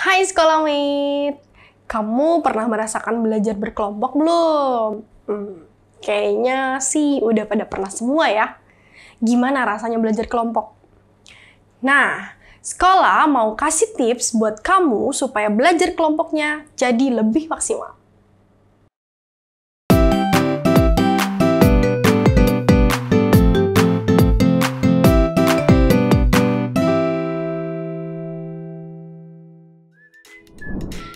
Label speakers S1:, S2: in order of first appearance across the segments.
S1: Hai Sekolahmate, kamu pernah merasakan belajar berkelompok belum? Kayaknya sih udah pada pernah semua ya. Gimana rasanya belajar kelompok? Nah, sekolah mau kasih tips buat kamu supaya belajar kelompoknya jadi lebih maksimal.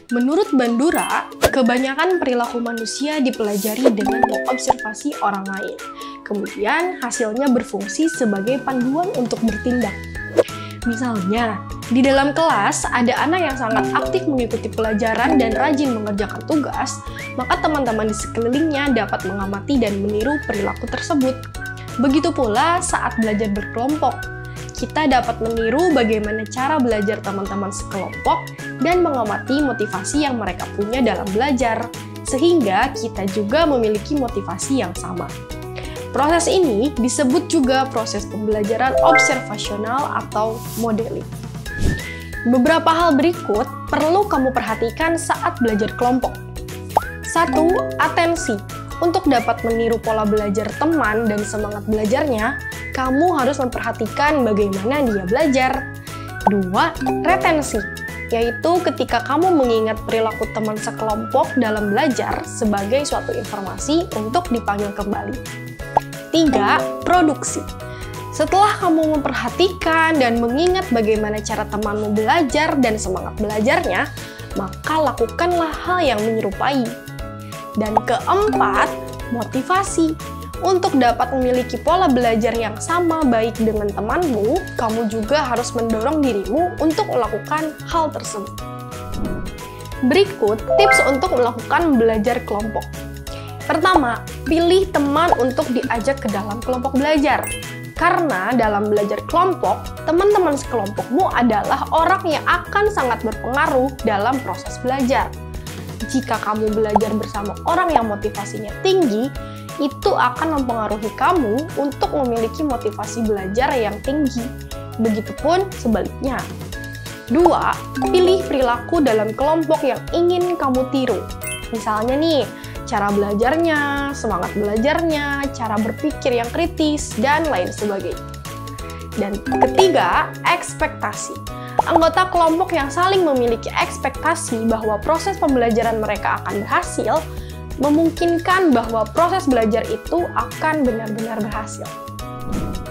S1: Menurut Bandura, kebanyakan perilaku manusia dipelajari dengan mengobservasi orang lain. Kemudian, hasilnya berfungsi sebagai panduan untuk bertindak. Misalnya, di dalam kelas ada anak yang sangat aktif mengikuti pelajaran dan rajin mengerjakan tugas, maka teman-teman di sekelilingnya dapat mengamati dan meniru perilaku tersebut. Begitu pula saat belajar berkelompok, kita dapat meniru bagaimana cara belajar teman-teman sekelompok dan mengamati motivasi yang mereka punya dalam belajar, sehingga kita juga memiliki motivasi yang sama. Proses ini disebut juga proses pembelajaran observasional atau modeling. Beberapa hal berikut perlu kamu perhatikan saat belajar kelompok. 1. Atensi. Untuk dapat meniru pola belajar teman dan semangat belajarnya, kamu harus memperhatikan bagaimana dia belajar. 2. Retensi, yaitu ketika kamu mengingat perilaku teman sekelompok dalam belajar sebagai suatu informasi untuk dipanggil kembali. 3. Produksi. Setelah kamu memperhatikan dan mengingat bagaimana cara temanmu belajar dan semangat belajarnya, maka lakukanlah hal yang menyerupai. Dan keempat, motivasi. Untuk dapat memiliki pola belajar yang sama baik dengan temanmu, kamu juga harus mendorong dirimu untuk melakukan hal tersebut. Berikut tips untuk melakukan belajar kelompok. Pertama, pilih teman untuk diajak ke dalam kelompok belajar. Karena dalam belajar kelompok, teman-teman sekelompokmu adalah orang yang akan sangat berpengaruh dalam proses belajar. Jika kamu belajar bersama orang yang motivasinya tinggi, itu akan mempengaruhi kamu untuk memiliki motivasi belajar yang tinggi. Begitupun sebaliknya. 2. Pilih perilaku dalam kelompok yang ingin kamu tiru. Misalnya nih, cara belajarnya, semangat belajarnya, cara berpikir yang kritis, dan lain sebagainya. Dan ketiga, ekspektasi. Anggota kelompok yang saling memiliki ekspektasi bahwa proses pembelajaran mereka akan berhasil, memungkinkan bahwa proses belajar itu akan benar-benar berhasil.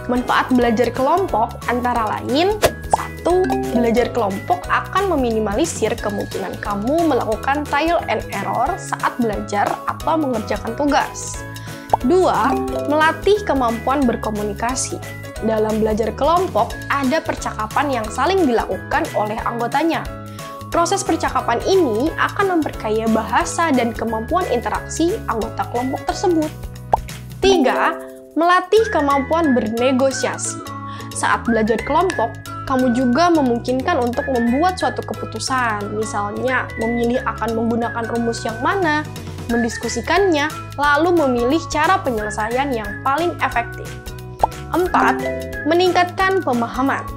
S1: Manfaat belajar kelompok antara lain: 1. Belajar kelompok akan meminimalisir kemungkinan kamu melakukan trial and error saat belajar atau mengerjakan tugas. 2. Melatih kemampuan berkomunikasi. Dalam belajar kelompok, ada percakapan yang saling dilakukan oleh anggotanya. Proses percakapan ini akan memperkaya bahasa dan kemampuan interaksi anggota kelompok tersebut. 3. Melatih kemampuan bernegosiasi. Saat belajar kelompok, kamu juga memungkinkan untuk membuat suatu keputusan, misalnya memilih akan menggunakan rumus yang mana, mendiskusikannya, lalu memilih cara penyelesaian yang paling efektif. 4. Meningkatkan pemahaman.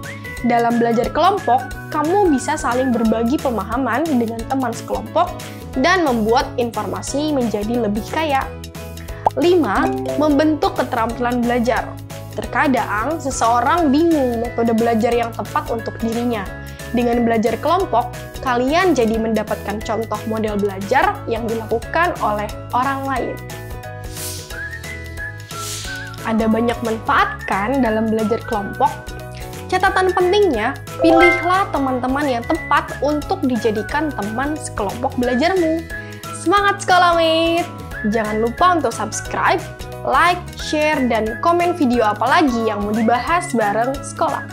S1: Dalam belajar kelompok, kamu bisa saling berbagi pemahaman dengan teman sekelompok dan membuat informasi menjadi lebih kaya. 5. Membentuk keterampilan belajar. Terkadang, seseorang bingung metode belajar yang tepat untuk dirinya. Dengan belajar kelompok, kalian jadi mendapatkan contoh model belajar yang dilakukan oleh orang lain. Ada banyak manfaat kan dalam belajar kelompok? Catatan pentingnya, pilihlah teman-teman yang tepat untuk dijadikan teman sekelompok belajarmu. Semangat Sekolahmate! Jangan lupa untuk subscribe, like, share, dan komen video apa lagi yang mau dibahas bareng sekolah.